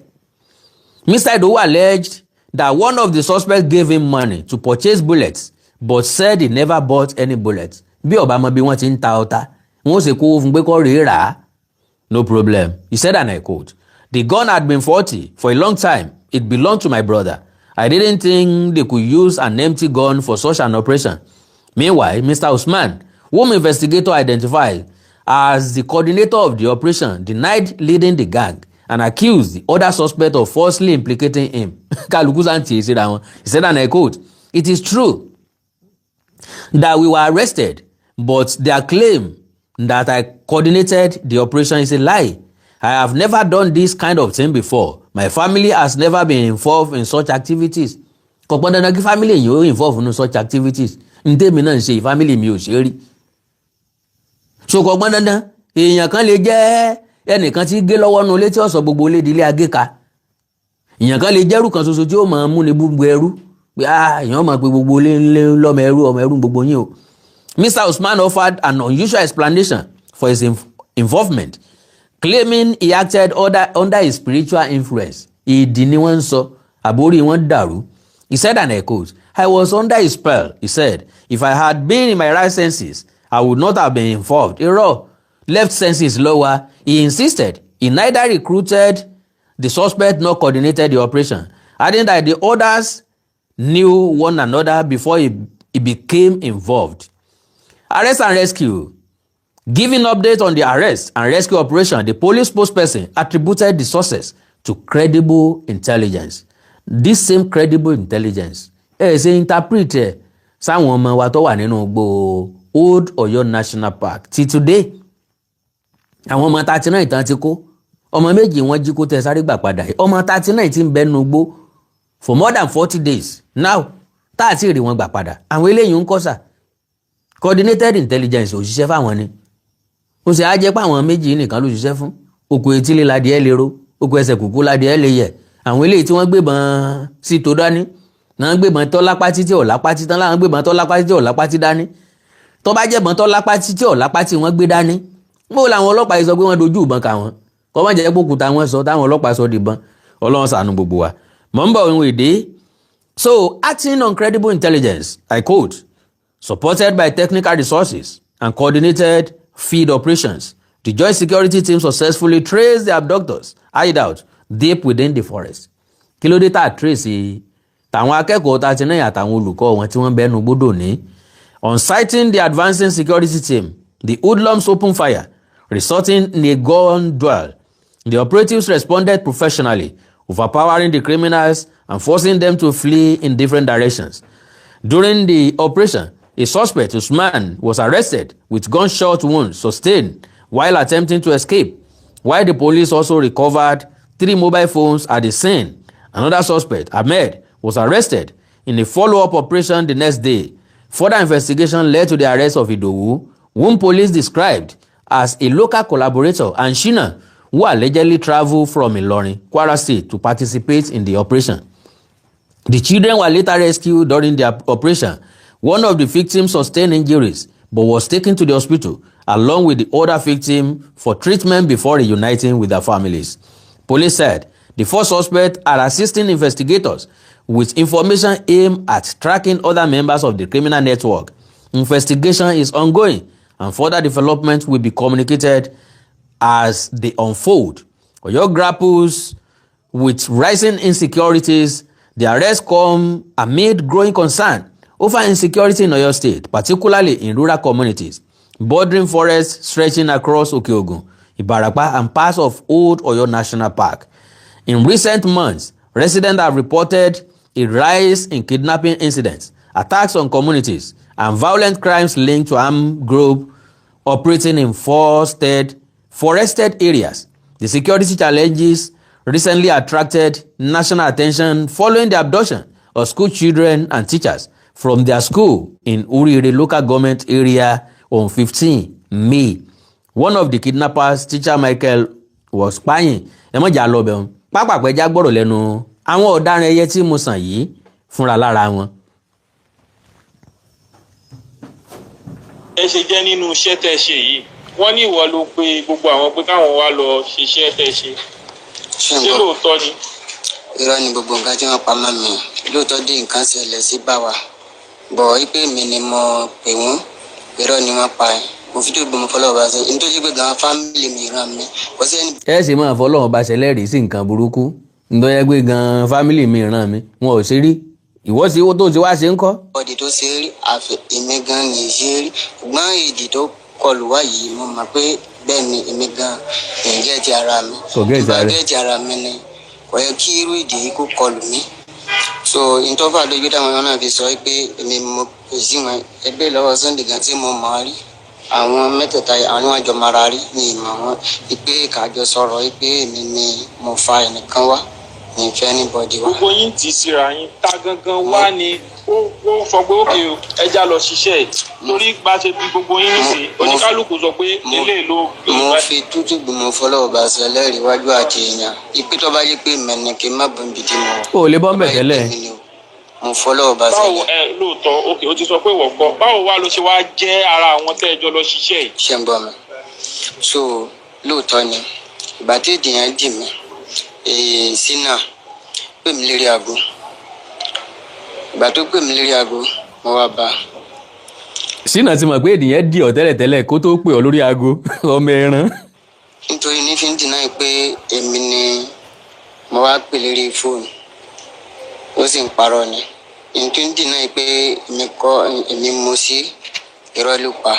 Mr. Idowu alleged that one of the suspects gave him money to purchase bullets but said he never bought any bullets. Bí ọba mọ bí wọ́n ti ń ta ọta wọ́n ṣe kó fún pé kó rèé rà á. No problem. He said, and I quote, "The gun had been faulty for a long time. It belonged to my brother. I didn't think they could use an empty gun for such an operation." Meanwhile, Mr. Usman, whom investigator identified as the coordinator of the operation, denied leading the gang and accused the other suspect of falsely implicating him. He said, and I quote, "It is true that we were arrested, but their claim that I coordinated the operation is a lie. I have never done this kind of thing before. My family has never been involved in such activities." Kò pọn dandan kí family yìí ó involve in such activities. Ntẹ́mi náà ń ṣe family mi ò ṣe rí. So kò pọn dandan èèyàn kan lè jẹ́ ẹnìkan tí gé lọ́wọ́ nu ilé tí ó sọ gbogbo ilé di ilé agéka. Èèyàn kan lè jẹ́rù kan ṣoṣo tí ó máa mú ní gbogbo ẹrú. Èèyàn máa pe gbogbo ilé lọ́mọ ẹrú gbogbo yín o. Mr. Usman offered an unusual explanation for his involvement, claiming he acted under his spiritual influence. Ìdí ni wọ́n ń sọ, àbórí wọn dàrú. He said, and I quote, I was under his spell, he said. If I had been in my right senses, I would not have been involved. Irọ́, left senses lower. He insisted he neither recruited the suspect nor coordinated the operation, adding that the others knew one another before he became involved. Arrest and rescue. Giving updates on the arrest and rescue operation, the police spokesperson attributed the success to credible intelligence. This same credible intelligence ṣe interpret ẹ̀ sáwọn ọmọ wa tó wà nínú igbó Old Ọ̀yọ́ National Park ti today. Àwọn ọmọ 39 tán ti kó, ọmọ méjì wọ́n jí kó tẹ sáré gbà padà. Ọmọ 39 ti ń bẹ nínú igbó for more than 40 days now tá àti rí wọn gbà padà. Àwọn eléyìí ń kọ́ sà. Coordinated intelligence ò ṣiṣẹ́ fáwọn ni. Ó ṣe á jẹ́ pé àwọn méjì nìkan ló ṣiṣẹ́ fún. Oko etílé ládìẹ lérò, oko ẹsẹ̀ kùkú ládìẹ lè yẹ. Àwọn eléyìí tí wọ́n gbébọn sí tó dání, náà gbébọn tó lápátí tí ò lápátí tán láwọn gbébọn tó lápátí tí ò lápátí dání. Tó bá jẹ́ bọn tó lápátí tí ò lápátí wọ́n gbé dání. Bó làwọn ọlọ́pàá yìí sọ pé wọ́n dojú ìbọn kà wọ́n. Kọ́ má jẹ́ pé òkúta wọn sọ táwọn ọlọ́pàá sọ dìbọn. Ọlọ́run ṣàánú gbogbo wa. Mọ̀ ń bọ̀ ohun èdè. So, acting on credible intelligence, I quote, supported by technical resources and coordinated field operations, the joint security team successfully traced the abductors' hideout deep within the forest. Kí ló dé tá a trace tàwọn akẹ́kọ̀ọ́ 39 àtàwọn olùkọ́ wọn tí wọ́n bẹ́nu gbódò ní? On sighting the advancing security team, the hoodlums opened fire, resulting in a gun duel. The operatives responded professionally, overpowering the criminals and forcing them to flee in different directions. During the operation, a suspect, Usman, was arrested with gunshot wounds sustained while attempting to escape, while the police also recovered 3 mobile phones at the scene. Another suspect, Ahmed, was arrested in a follow-up operation the next day. Further investigation led to the arrest of Idowu, whom police described as a local collaborator, and Shina, who allegedly traveled from Ilorin, Kwara State, to participate in the operation. The children were later rescued during the operation. One of the victims sustained injuries but was taken to the hospital along with the other victim for treatment before reuniting with their families. Police said the 4 suspects are assisting investigators with information aimed at tracking other members of the criminal network. Investigation is ongoing and further development will be communicated as they unfold. Oyo grapples with rising insecurities. The arrests come amid growing concern over insecurity in Oyo State, particularly in rural communities, bordering forests stretching across Okeogun, Ibarapa, and parts of Old Oyo National Park. In recent months, residents have reported a rise in kidnapping incidents, attacks on communities, and violent crimes linked to armed groups operating in forested areas. The security challenges recently attracted national attention following the abduction of school children and teachers from their school in Urire local government area on 15 May. One of the kidnappers, teacher Michael, was spying. Ẹmọ́jà lọ bẹ̀rún. Pápákọ̀ ẹja gbọ́dọ̀ lẹ́nu àwọn ọ̀daràn ẹyẹ tí mo sàn yìí fúnra lára wọn. Ẹ ṣe jẹ́ nínú iṣẹ́ tẹ́ ṣe yìí. Wọ́n ní ìwọ ló pé gbogbo àwọn pé káwọn wá lọ ṣiṣẹ́ tẹ́ ṣe. Ṣé lóòótọ́ ni? Irọ́ ni gbogbo nǹkan tí wọ́n pa mọ́ mi. Lóòótọ́ dé nǹkan ṣẹlẹ̀ sí bá wa. Bọ̀ wípé mi ni mo pè wọ́n. Irọ́ ni wọ́n pa ẹ̀. Mo fi tó gbé mo fọlọ́wọ́ bá ṣe. Nítorí pé gan fámìlì mi ràn mí. Kò sí ẹni. Ẹ sì máa fọlọ́wọ́ bá ṣe lẹ́rìí sí nǹkan burúkú. Nítorí pé gan fámìlì mi ràn mí. Wọn ò ṣe rí. Ìwọ sí owó tó ti wá ṣe ń kọ́. Ọdì tó ṣe rí àfi èmi gan ni ṣe rí. Ṣùgbọ́n ìdí tó kọlù wá yìí mo mọ̀ pé bẹ́ẹ̀ ni èmi gan ǹjẹ́ ti ara mi. Ìbàgẹ́ ti ara mi ni kò yẹ kí irú ìdí yìí kó kọlù mí. So ìtọ́fà lójú táwọn ọmọ náà fi sọ pé èmi mo pè sí wọn ẹgbẹ́ lọ́wọ́ Sunday gan tí mo mọ̀ rí. Àwọn mẹ́tẹ̀ẹ̀ta àwọn àjọ mara rí ni ìmọ̀ wọn pé kájọ sọ̀rọ̀ pé èmi ni mo fa ẹnìkan wá ní ìfẹ́ anybody wá. Gbogbo yín ti síra yín ta gangan wá ni ó sọ pé òkè ẹja lọ ṣiṣẹ́ ẹ̀ torí bá ṣe bí gbogbo yín nìsín oníkálukú sọ pé eléyìí ló. Mo fi tútù gbìmọ̀ fọlọ́wọ́ bá ṣe ẹlẹ́rìí iwájú àti èèyàn ìpè tó bá yẹ pé mẹ́ni kì í má bọ̀ níbi tí mo. O lè bọ́ mbẹ̀ tẹ́lẹ̀. Mo fọlọ́wọ́ bá ṣe. Báwo lóòótọ́ òkè ó ti sọ pé wọ̀kọ́ báwo wá ló ṣe wá jẹ́ ara àwọn tẹ́ ẹ jọ lọ ṣiṣẹ́ yìí. Ṣé ń gbọ́ mi? So lóòótọ́ ni ìgbà tí ìdìyàn dì mí sínà pè mí lérí aago ìgbà tó pè mí lórí aago mo wá bá. Ṣínà ti mọ̀ pé ènìyàn di ọ̀ tẹ́lẹ̀tẹ́lẹ̀ kó tó pè ọ́ lórí aago ọmọ ẹran. nítorí ní fi ń dínà pé èmi ni mo wá pè lórí fóònù ó sì ń parọ́ ni èmi tó ń dínà pé èmi mo sí irọ́ ló pa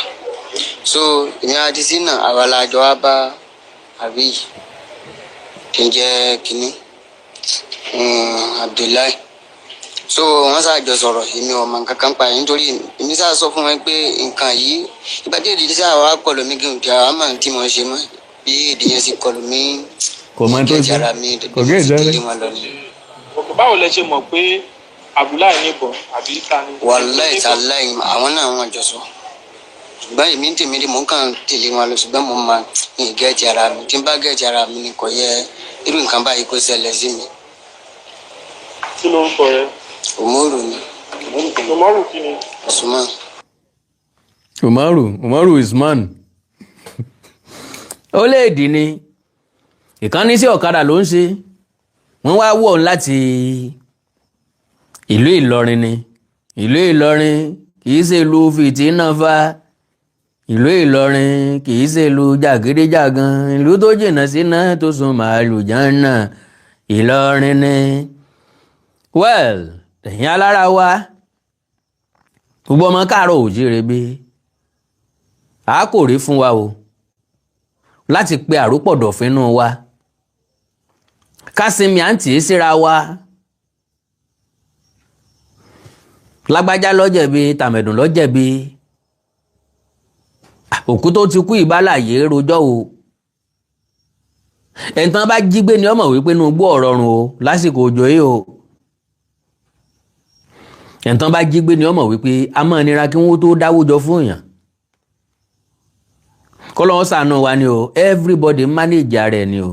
so èmi àti Ṣínà àwa la jọ wá bá àbí tí ń jẹ́ kínní Abdullahi so wọ́n ṣàjọ sọ̀rọ̀ èmi ò mọ̀ nǹkan kan pa yìí nítorí èmi ṣáà sọ fún wọn pé nǹkan yìí ìgbà tí èdè ṣáà wá kọlù mí kí n kí àwọn máa tí mo ṣe mọ́ bí èdè yẹn sì kọlù mí kò mọ tó ṣe kò gé ìjọba. báwo lẹ ṣe mọ̀ pé Abdullahi níbọn àbí ta ni. wàláì tàláì àwọn náà wọn jọ sọ ṣùgbọ́n èmi ń tèmi dé mò ń kàn tẹ̀lé wọn lọ ṣùgbọ́n mo máa ń gẹ̀ẹ́jì ara mi tí n bá gẹ̀ẹ́jì ara mi ni kò yẹ irú nǹkan báyìí kó ṣẹlẹ̀ sí mi. kí ló ń kọ rẹ. Umaru ni. Umaru kí ni. Usman. Umaru Usman. Ó lè dì ní ìkànnì sí ọ̀kadà ló ń ṣe wọ́n wá wọ̀ láti ìlú Ìlọrin ni ìlú Ìlọrin kìí ṣe ìlú fìtínàfà ìlú Ìlọrin kìí ṣe ìlú jàgídíjàgan ìlú tó jìnnà síná tó sún màálù jánà Ìlọrin ni. Well, ẹ̀yin alára wa gbogbo ọmọ káàárọ̀ oòjíire bí a kò rí fún wa o láti pe àrópọ̀dọ̀fínú wa kásìmí àǹtí síra wa lágbájá lọ́jẹ̀bi tàmẹ̀dùn lọ́jẹ̀bi òkú tó ti kú ìbálàyé rojọ́ o ẹ̀ǹtàn bá jí gbé ni ọmọ wípé inú gbọ́ ọ̀rọ̀rùn o lásìkò òjò yìí o ẹ̀ǹtàn bá jí gbé ni ọmọ wípé a máa nira kí wọ́n tó dáwójọ fún èèyàn kọ́lọ́wọ́ ṣàánú wa ni o everybody manage ara ẹ̀ ni o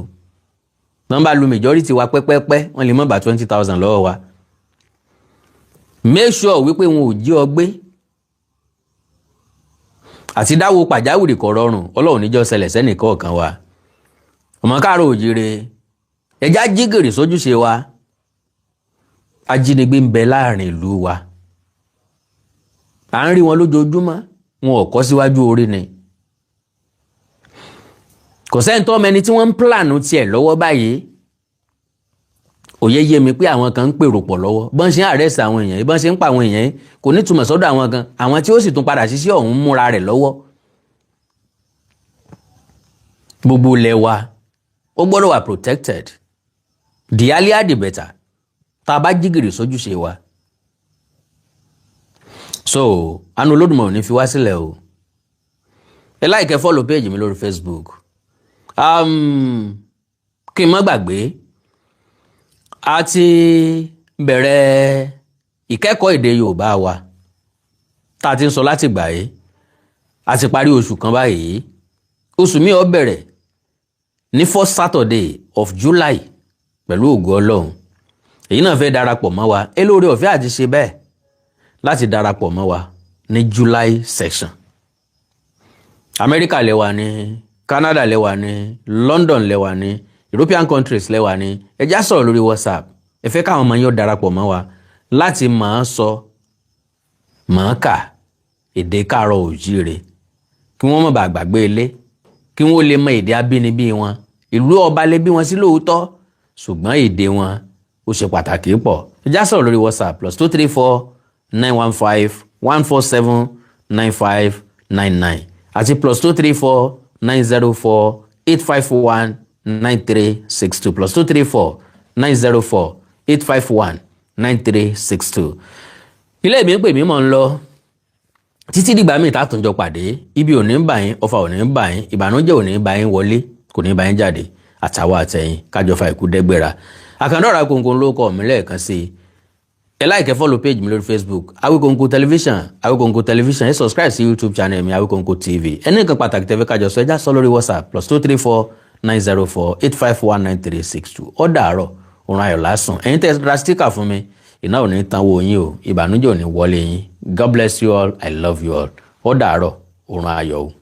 nọ́mbà lu majority wa pẹ́pẹ́pẹ́ wọ́n lè mọ́ bá 20,000 lọ́wọ́ wa make sure wípé wọn ò jí ọ gbé àti dáwó pàjáwìrì kò rọrùn ọlọ́run níjọ́ ṣẹlẹ̀ sẹ́nìkọ̀ọ̀kan wa ọmọ káàárọ̀ oòjíire ẹja jígìrì sójúṣe wa ajínigbé ń bẹ láàrin ìlú wa à ń rí wọn lójoojúmọ́ wọn ò kọ́ síwájú orí ni kò sẹ́ńtọ́ mẹni tí wọ́n ń pílànù tiẹ̀ lọ́wọ́ báyìí òye yé mi pé àwọn kan ń pèrò pọ̀ lọ́wọ́ bọ́n ṣe ń àrẹ́sì àwọn èèyàn bọ́n ṣe ń pa àwọn èèyàn kò ní túmọ̀ sọ́dọ̀ àwọn kan àwọn tí ó sì tún padà ṣiṣẹ́ ọ̀hún múra rẹ̀ lọ́wọ́ gbogbo ilẹ̀ wa ó gbọ́dọ̀ wà protected the earlier the better tá a bá jígìrì sójúṣe wa so àánú Olódùmarè ò ní fi wá sílẹ̀ o ẹ like follow page mi lórí Facebook kí n má gbàgbé a ti bẹ̀rẹ̀ ìkẹ́kọ̀ọ́ èdè Yorùbá wa tá a ti ń sọ láti gbà yìí a ti parí oṣù kan báyìí oṣù mi ó bẹ̀rẹ̀ ní first Saturday of July pẹ̀lú ògo Ọlọ́run èyí náà fẹ́ darapọ̀ mọ́ wa ẹ lóore ọ̀fẹ́ àti ṣe bẹ́ẹ̀ láti darapọ̀ mọ́ wa ní July section Amẹ́ríkà lẹ́wà ní Canada lẹ́wà ní London lẹ́wà ní European countries lẹ́wà ní ẹ já sọ̀rọ̀ lórí WhatsApp ẹ fẹ́ káwọn ọmọ yín darapọ̀ mọ́ wa láti máa sọ máa kà èdè káàárọ̀ oòjíire kí wọ́n má bàa gbàgbé ilé kí wọ́n lè mọ èdè abínibí wọn ìlú ọba lè bí wọn sí lóòótọ́ ṣùgbọ́n èdè wọn ó ṣe pàtàkì pọ̀ ẹ já sọ̀rọ̀ lórí WhatsApp +234 915 147 9599 àti +234 904 851 9362 +234 904 851 9362. ilé mi ń pè mí mọ̀ ń lọ títí dìgbà míì tààtúnjọ pàdé ibi ò ní bà yín ọfà ò ní bà yín ìbànújẹ́ ò ní bà yín wọlé kò ní bà yín jáde àtàwọn àtẹ̀yìn kájọfà ikú dẹ́gbẹ̀rà àkàndọ̀rà kòǹkòǹ ló kọ́ mi lẹ́ẹ̀kan sí i ẹ like follow page mi lórí Facebook Awikonko television ẹ subscribe sí YouTube channel mi Awikonko TV ẹni nǹkan pàtàkì tẹ́fẹ́ kájọ sọ ẹjá sọ lórí WhatsApp +234 904 851 9362 ó dàárọ̀ òun ayọ̀ lásán ẹ̀yin tẹ́ ra sticker fún mi iná ò ní tanwó yín o ìbànújẹ́ ò ní wọlé yín God bless you all I love you all ó dàárọ̀ òun ayọ̀ o.